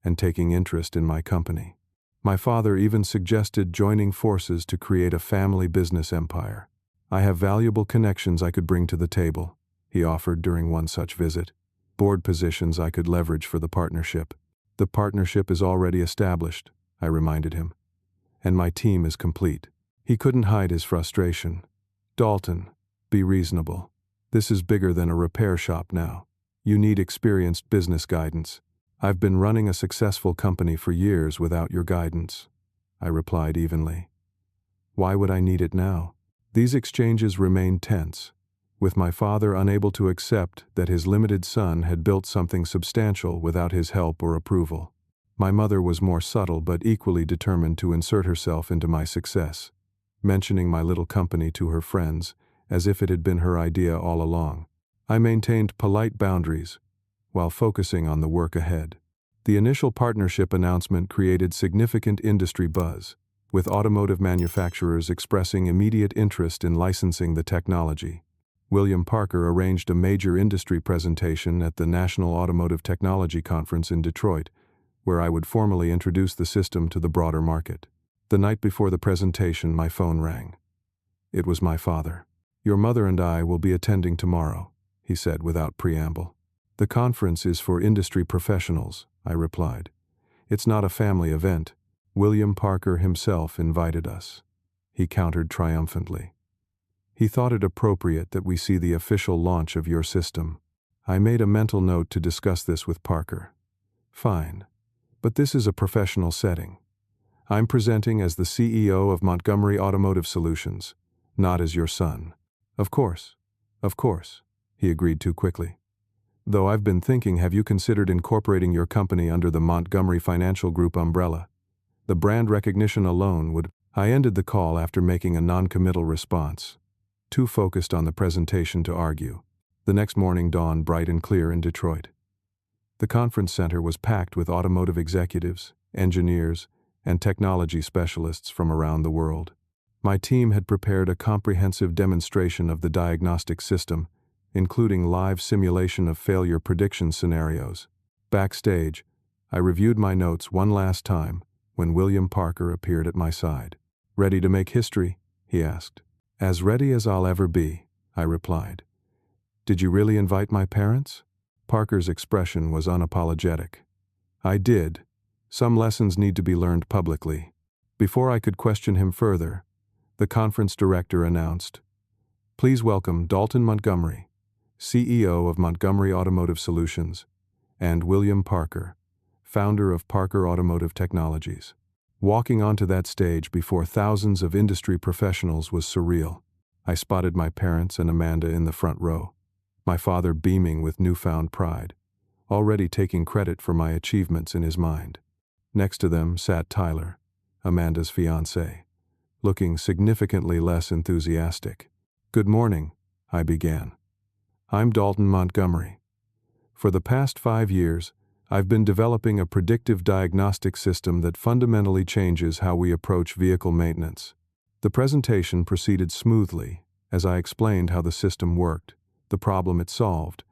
and taking interest in my company. My father even suggested joining forces to create a family business empire. I have valuable connections I could bring to the table, he offered during one such visit. Board positions I could leverage for the partnership. The partnership is already established, I reminded him, and my team is complete. He couldn't hide his frustration. Dalton, be reasonable. This is bigger than a repair shop now. You need experienced business guidance. I've been running a successful company for years without your guidance, I replied evenly. Why would I need it now? These exchanges remained tense, with my father unable to accept that his limited son had built something substantial without his help or approval. My mother was more subtle but equally determined to insert herself into my success, mentioning my little company to her friends as if it had been her idea all along. I maintained polite boundaries while focusing on the work ahead. The initial partnership announcement created significant industry buzz, with automotive manufacturers expressing immediate interest in licensing the technology. William Parker arranged a major industry presentation at the National Automotive Technology Conference in Detroit, where I would formally introduce the system to the broader market. The night before the presentation, my phone rang. It was my father. Your mother and I will be attending tomorrow, he said without preamble. The conference is for industry professionals, I replied. It's not a family event. William Parker himself invited us, he countered triumphantly. He thought it appropriate that we see the official launch of your system. I made a mental note to discuss this with Parker. Fine, but this is a professional setting. I'm presenting as the CEO of Montgomery Automotive Solutions, not as your son. Of course, he agreed too quickly. Though I've been thinking, have you considered incorporating your company under the Montgomery Financial Group umbrella? The brand recognition alone would... I ended the call after making a non-committal response, too focused on the presentation to argue. The next morning dawned bright and clear in Detroit. The conference center was packed with automotive executives, engineers, and technology specialists from around the world. My team had prepared a comprehensive demonstration of the diagnostic system, including live simulation of failure prediction scenarios. Backstage, I reviewed my notes one last time when William Parker appeared at my side. Ready to make history? He asked. As ready as I'll ever be, I replied. Did you really invite my parents? Parker's expression was unapologetic. I did. Some lessons need to be learned publicly. Before I could question him further, the conference director announced, Please welcome Dalton Montgomery, CEO of Montgomery Automotive Solutions, and William Parker, founder of Parker Automotive Technologies. Walking onto that stage before thousands of industry professionals was surreal. I spotted my parents and Amanda in the front row, my father beaming with newfound pride, already taking credit for my achievements in his mind. Next to them sat Tyler, Amanda's fiancé, looking significantly less enthusiastic. Good morning, I began. I'm Dalton Montgomery. For the past 5 years, I've been developing a predictive diagnostic system that fundamentally changes how we approach vehicle maintenance. The presentation proceeded smoothly as I explained how the system worked, the problem it solved,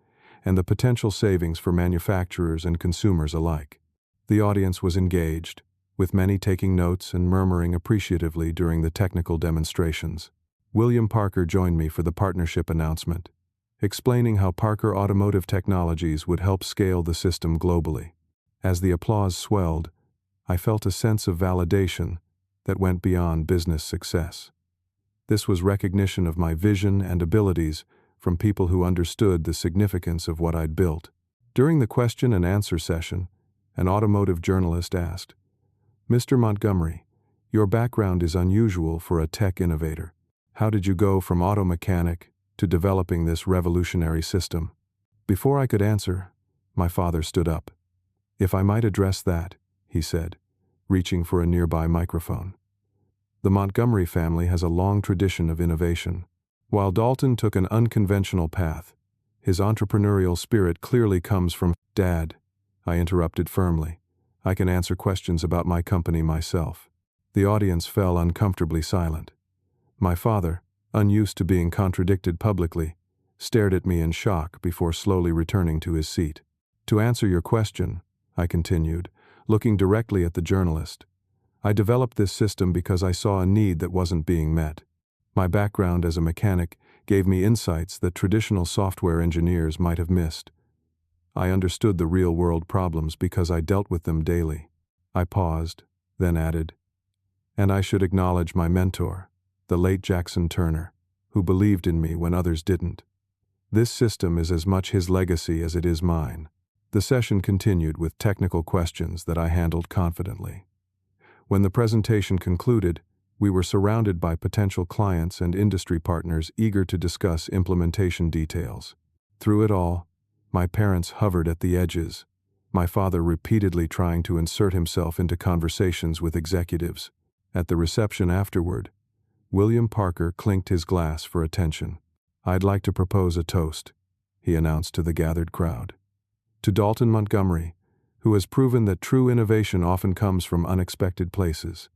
and the potential savings for manufacturers and consumers alike. The audience was engaged, with many taking notes and murmuring appreciatively during the technical demonstrations. William Parker joined me for the partnership announcement, explaining how Parker Automotive Technologies would help scale the system globally. As the applause swelled, I felt a sense of validation that went beyond business success. This was recognition of my vision and abilities from people who understood the significance of what I'd built. During the question and answer session, an automotive journalist asked, "Mr. Montgomery, your background is unusual for a tech innovator. How did you go from auto mechanic to developing this revolutionary system?" Before I could answer, my father stood up. "If I might address that," he said, reaching for a nearby microphone. "The Montgomery family has a long tradition of innovation. While Dalton took an unconventional path, his entrepreneurial spirit clearly comes from—" "Dad," I interrupted firmly, "I can answer questions about my company myself." The audience fell uncomfortably silent. My father, unused to being contradicted publicly, stared at me in shock before slowly returning to his seat. "To answer your question," I continued, looking directly at the journalist, "I developed this system because I saw a need that wasn't being met. My background as a mechanic gave me insights that traditional software engineers might have missed. I understood the real-world problems because I dealt with them daily." I paused, then added, "And I should acknowledge my mentor, the late Jackson Turner, who believed in me when others didn't. This system is as much his legacy as it is mine." The session continued with technical questions that I handled confidently. When the presentation concluded, we were surrounded by potential clients and industry partners eager to discuss implementation details. Through it all, my parents hovered at the edges, my father repeatedly trying to insert himself into conversations with executives. At the reception afterward, William Parker clinked his glass for attention. "I'd like to propose a toast," he announced to the gathered crowd. "To Dalton Montgomery, who has proven that true innovation often comes from unexpected places.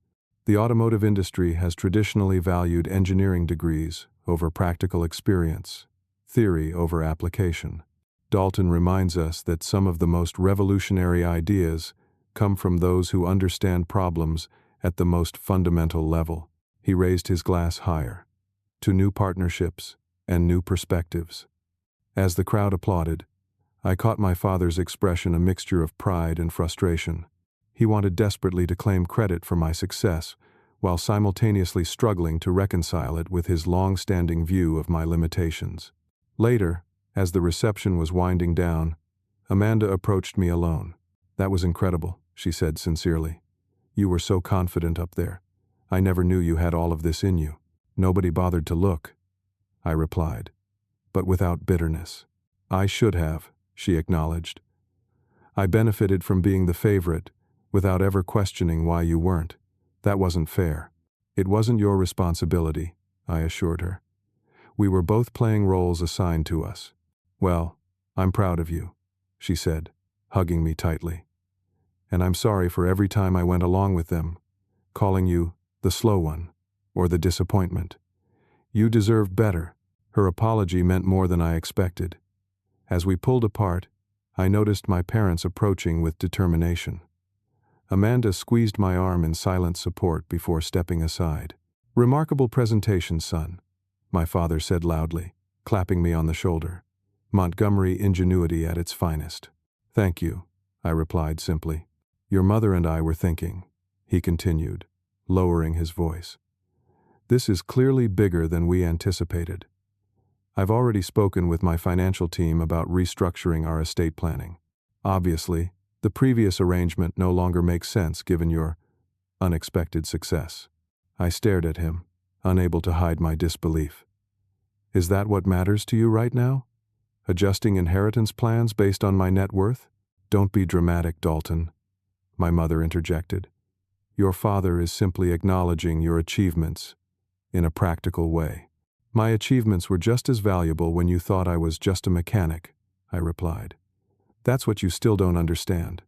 The automotive industry has traditionally valued engineering degrees over practical experience, theory over application. Dalton reminds us that some of the most revolutionary ideas come from those who understand problems at the most fundamental level." He raised his glass higher, "To new partnerships and new perspectives." As the crowd applauded, I caught my father's expression a mixture of pride and frustration. He wanted desperately to claim credit for my success, while simultaneously struggling to reconcile it with his long-standing view of my limitations. Later, as the reception was winding down, Amanda approached me alone. "That was incredible," she said sincerely. "You were so confident up there. I never knew you had all of this in you." "Nobody bothered to look," I replied, but without bitterness. "I should have," she acknowledged. "I benefited from being the favorite, without ever questioning why you weren't. That wasn't fair." "It wasn't your responsibility," I assured her. "We were both playing roles assigned to us." "Well, I'm proud of you," she said, hugging me tightly. "And I'm sorry for every time I went along with them, calling you the slow one, or the disappointment. You deserve better." Her apology meant more than I expected. As we pulled apart, I noticed my parents approaching with determination. Amanda squeezed my arm in silent support before stepping aside. "Remarkable presentation, son," my father said loudly, clapping me on the shoulder. "Montgomery ingenuity at its finest." "Thank you," I replied simply. "Your mother and I were thinking," he continued, lowering his voice. "This is clearly bigger than we anticipated. I've already spoken with my financial team about restructuring our estate planning. Obviously, the previous arrangement no longer makes sense given your unexpected success." I stared at him, unable to hide my disbelief. "Is that what matters to you right now? Adjusting inheritance plans based on my net worth?" "Don't be dramatic, Dalton," my mother interjected. "Your father is simply acknowledging your achievements in a practical way." "My achievements were just as valuable when you thought I was just a mechanic," I replied. "That's what you still don't understand.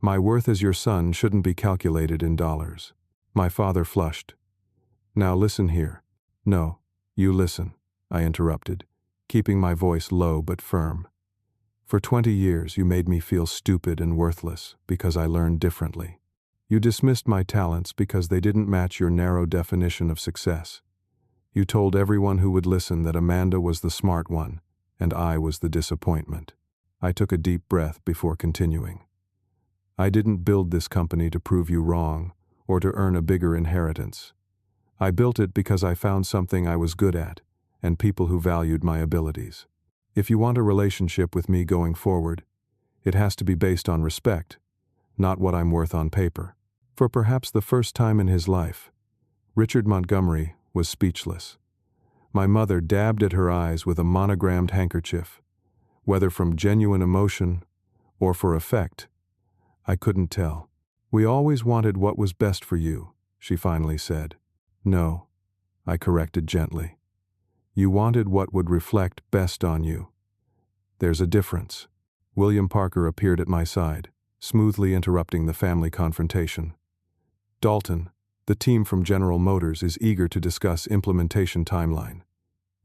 My worth as your son shouldn't be calculated in dollars." My father flushed. Now listen here. No, you listen, I interrupted, keeping my voice low but firm. For 20 years you made me feel stupid and worthless because I learned differently. You dismissed my talents because they didn't match your narrow definition of success. You told everyone who would listen that Amanda was the smart one, and I was the disappointment. I took a deep breath before continuing. I didn't build this company to prove you wrong or to earn a bigger inheritance. I built it because I found something I was good at and people who valued my abilities. If you want a relationship with me going forward, it has to be based on respect, not what I'm worth on paper. For perhaps the first time in his life, Richard Montgomery was speechless. My mother dabbed at her eyes with a monogrammed handkerchief. Whether from genuine emotion or for effect, I couldn't tell. We always wanted what was best for you, she finally said. No, I corrected gently. You wanted what would reflect best on you. There's a difference. William Parker appeared at my side, smoothly interrupting the family confrontation. Dalton, the team from General Motors is eager to discuss implementation timeline.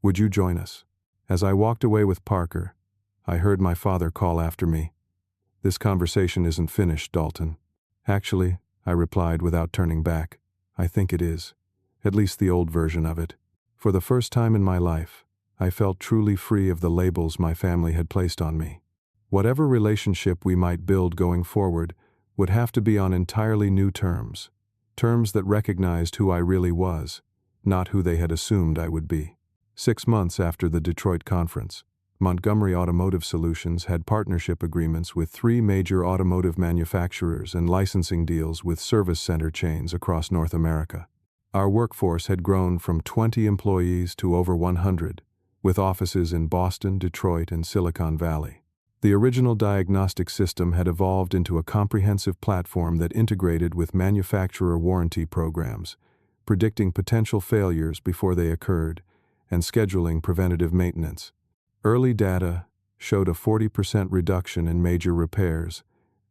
Would you join us? As I walked away with Parker, I heard my father call after me. This conversation isn't finished, Dalton. Actually, I replied without turning back, I think it is. At least the old version of it. For the first time in my life, I felt truly free of the labels my family had placed on me. Whatever relationship we might build going forward would have to be on entirely new terms. Terms that recognized who I really was, not who they had assumed I would be. 6 months after the Detroit conference, Montgomery Automotive Solutions had partnership agreements with 3 major automotive manufacturers and licensing deals with service center chains across North America. Our workforce had grown from 20 employees to over 100, with offices in Boston, Detroit, and Silicon Valley. The original diagnostic system had evolved into a comprehensive platform that integrated with manufacturer warranty programs, predicting potential failures before they occurred, and scheduling preventative maintenance. Early data showed a 40% reduction in major repairs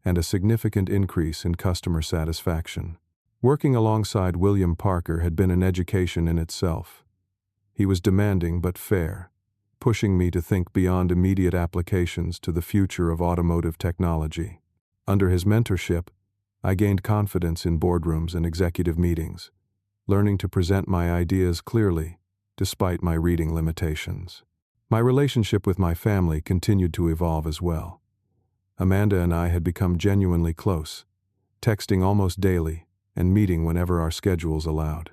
and a significant increase in customer satisfaction. Working alongside William Parker had been an education in itself. He was demanding but fair, pushing me to think beyond immediate applications to the future of automotive technology. Under his mentorship, I gained confidence in boardrooms and executive meetings, learning to present my ideas clearly, despite my reading limitations. My relationship with my family continued to evolve as well. Amanda and I had become genuinely close, texting almost daily and meeting whenever our schedules allowed.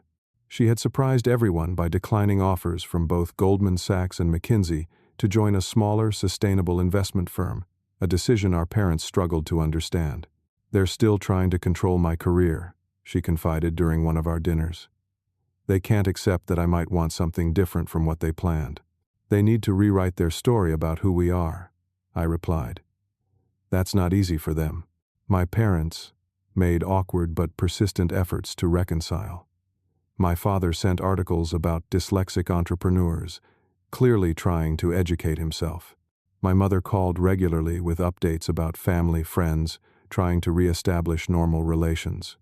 She had surprised everyone by declining offers from both Goldman Sachs and McKinsey to join a smaller, sustainable investment firm, a decision our parents struggled to understand. They're still trying to control my career, she confided during one of our dinners. They can't accept that I might want something different from what they planned. They need to rewrite their story about who we are, I replied. That's not easy for them. My parents made awkward but persistent efforts to reconcile. My father sent articles about dyslexic entrepreneurs, clearly trying to educate himself. My mother called regularly with updates about family, friends, trying to reestablish normal relations.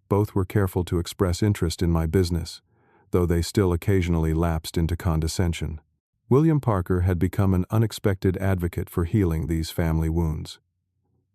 Both were careful to express interest in my business, though they still occasionally lapsed into condescension. William Parker had become an unexpected advocate for healing these family wounds.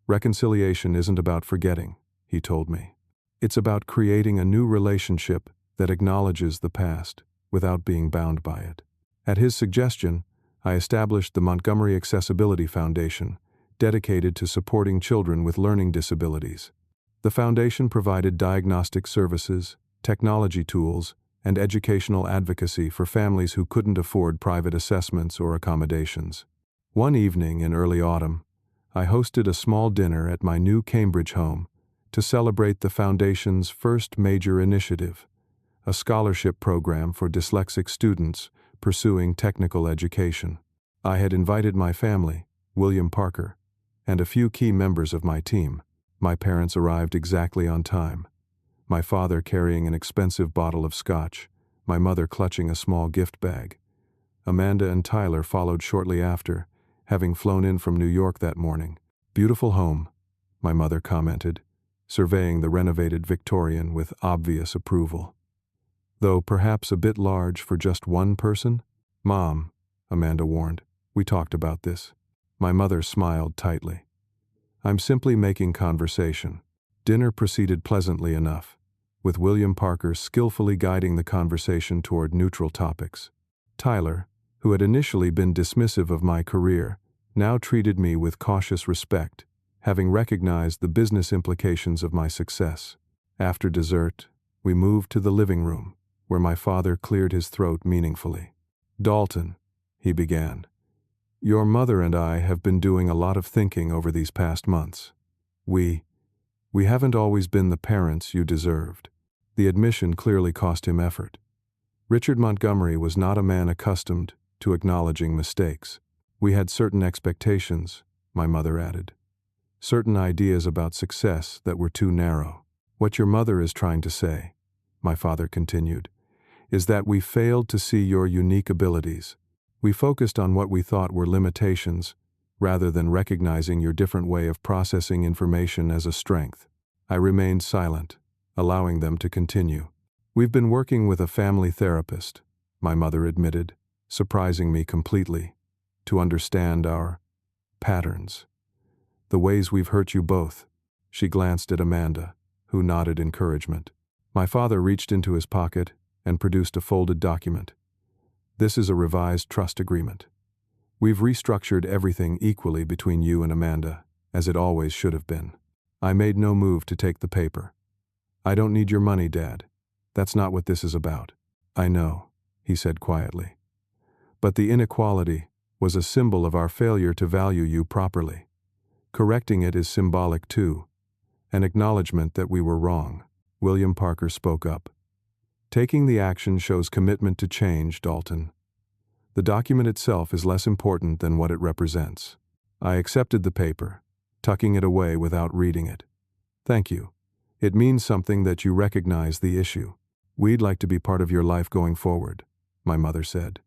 Reconciliation isn't about forgetting, he told me. It's about creating a new relationship that acknowledges the past without being bound by it. At his suggestion, I established the Montgomery Accessibility Foundation, dedicated to supporting children with learning disabilities. The foundation provided diagnostic services, technology tools, and educational advocacy for families who couldn't afford private assessments or accommodations. One evening in early autumn, I hosted a small dinner at my new Cambridge home to celebrate the foundation's first major initiative, a scholarship program for dyslexic students pursuing technical education. I had invited my family, William Parker, and a few key members of my team. My parents arrived exactly on time, my father carrying an expensive bottle of scotch, my mother clutching a small gift bag. Amanda and Tyler followed shortly after, having flown in from New York that morning. Beautiful home, my mother commented, surveying the renovated Victorian with obvious approval. though perhaps a bit large for just one person? Mom, Amanda warned, we talked about this. My mother smiled tightly. I'm simply making conversation. Dinner proceeded pleasantly enough, with William Parker skillfully guiding the conversation toward neutral topics. Tyler, who had initially been dismissive of my career, now treated me with cautious respect, having recognized the business implications of my success. After dessert, we moved to the living room, where my father cleared his throat meaningfully. Dalton, he began, your mother and I have been doing a lot of thinking over these past months. We haven't always been the parents you deserved. The admission clearly cost him effort. Richard Montgomery was not a man accustomed to acknowledging mistakes. We had certain expectations, my mother added. Certain ideas about success that were too narrow. What your mother is trying to say, my father continued, is that we failed to see your unique abilities. We focused on what we thought were limitations, rather than recognizing your different way of processing information as a strength. I remained silent, allowing them to continue. We've been working with a family therapist, my mother admitted, surprising me completely, to understand our patterns. The ways we've hurt you both. She glanced at Amanda, who nodded encouragement. My father reached into his pocket and produced a folded document. This is a revised trust agreement. We've restructured everything equally between you and Amanda, as it always should have been. I made no move to take the paper. I don't need your money, Dad. That's not what this is about. I know, he said quietly. But the inequality was a symbol of our failure to value you properly. Correcting it is symbolic too, an acknowledgement that we were wrong. William Parker spoke up. Taking the action shows commitment to change, Dalton. The document itself is less important than what it represents. I accepted the paper, tucking it away without reading it. Thank you. It means something that you recognize the issue. We'd like to be part of your life going forward, my mother said.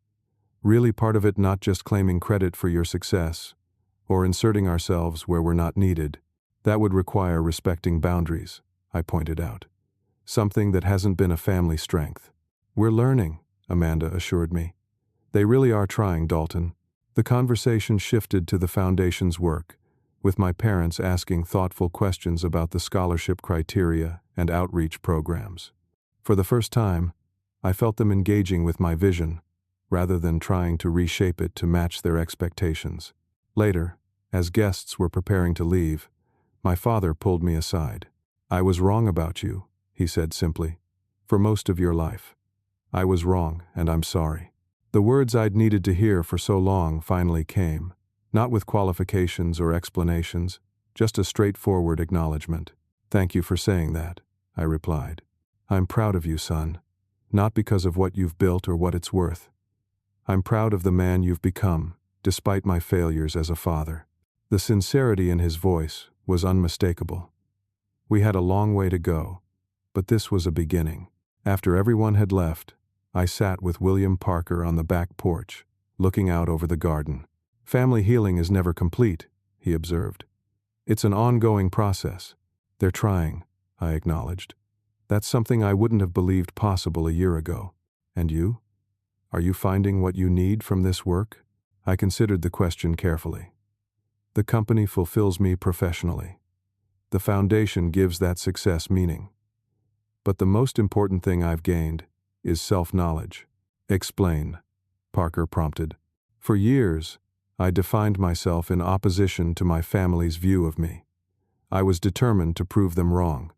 Really part of it, not just claiming credit for your success, or inserting ourselves where we're not needed. That would require respecting boundaries, I pointed out. Something that hasn't been a family strength. We're learning, Amanda assured me. They really are trying, Dalton. The conversation shifted to the foundation's work, with my parents asking thoughtful questions about the scholarship criteria and outreach programs. For the first time, I felt them engaging with my vision, rather than trying to reshape it to match their expectations. Later, as guests were preparing to leave, my father pulled me aside. I was wrong about you, he said simply. For most of your life. I was wrong, and I'm sorry. The words I'd needed to hear for so long finally came, not with qualifications or explanations, just a straightforward acknowledgement. Thank you for saying that, I replied. I'm proud of you, son. Not because of what you've built or what it's worth. I'm proud of the man you've become, despite my failures as a father. The sincerity in his voice was unmistakable. We had a long way to go, but this was a beginning. After everyone had left, I sat with William Parker on the back porch, looking out over the garden. Family healing is never complete, he observed. It's an ongoing process. They're trying, I acknowledged. That's something I wouldn't have believed possible a year ago. And you? Are you finding what you need from this work? I considered the question carefully. The company fulfills me professionally. The foundation gives that success meaning. But the most important thing I've gained is self-knowledge. Explain, Parker prompted. For years, I defined myself in opposition to my family's view of me. I was determined to prove them wrong,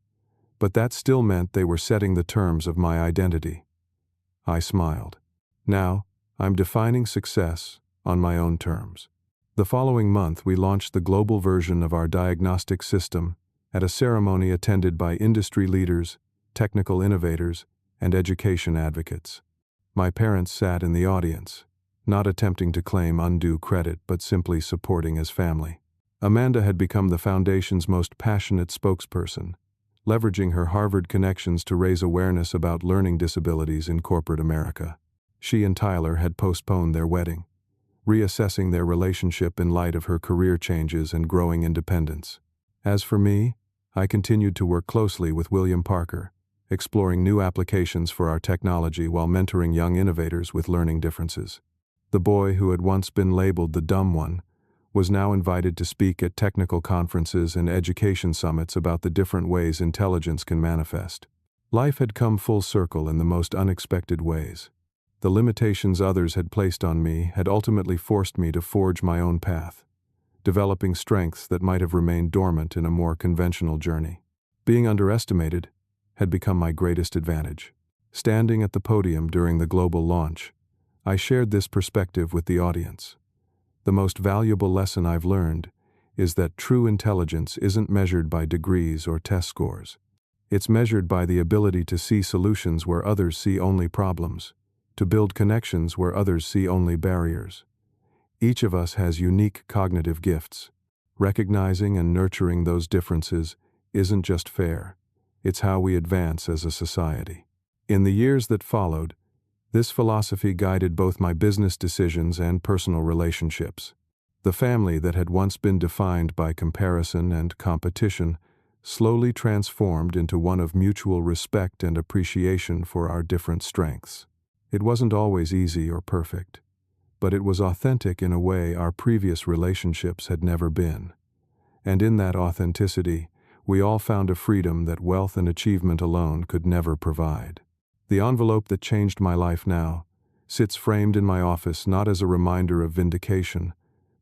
but that still meant they were setting the terms of my identity. I smiled. Now, I'm defining success on my own terms. The following month, we launched the global version of our diagnostic system at a ceremony attended by industry leaders, technical innovators, and education advocates. My parents sat in the audience, not attempting to claim undue credit but simply supporting as family. Amanda had become the foundation's most passionate spokesperson, leveraging her Harvard connections to raise awareness about learning disabilities in corporate America. She and Tyler had postponed their wedding, reassessing their relationship in light of her career changes and growing independence. As for me, I continued to work closely with William Parker, exploring new applications for our technology while mentoring young innovators with learning differences. The boy who had once been labeled the dumb one was now invited to speak at technical conferences and education summits about the different ways intelligence can manifest. Life had come full circle in the most unexpected ways. The limitations others had placed on me had ultimately forced me to forge my own path, developing strengths that might have remained dormant in a more conventional journey. Being underestimated had become my greatest advantage. Standing at the podium during the global launch, I shared this perspective with the audience. The most valuable lesson I've learned is that true intelligence isn't measured by degrees or test scores. It's measured by the ability to see solutions where others see only problems, to build connections where others see only barriers. Each of us has unique cognitive gifts. Recognizing and nurturing those differences isn't just fair, it's how we advance as a society. In the years that followed, this philosophy guided both my business decisions and personal relationships. The family that had once been defined by comparison and competition slowly transformed into one of mutual respect and appreciation for our different strengths. It wasn't always easy or perfect, but it was authentic in a way our previous relationships had never been. And in that authenticity, we all found a freedom that wealth and achievement alone could never provide. The envelope that changed my life now sits framed in my office not as a reminder of vindication,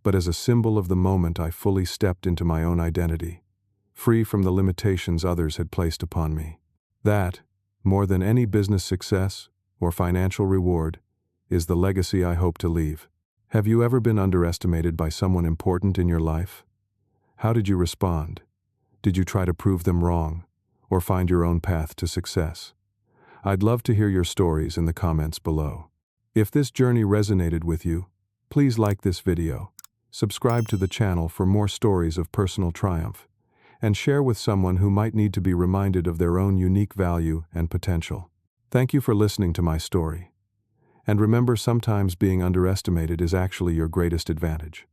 but as a symbol of the moment I fully stepped into my own identity, free from the limitations others had placed upon me. That, more than any business success or financial reward, is the legacy I hope to leave. Have you ever been underestimated by someone important in your life? How did you respond? Did you try to prove them wrong, or find your own path to success? I'd love to hear your stories in the comments below. If this journey resonated with you, please like this video, subscribe to the channel for more stories of personal triumph, and share with someone who might need to be reminded of their own unique value and potential. Thank you for listening to my story. And remember, sometimes being underestimated is actually your greatest advantage.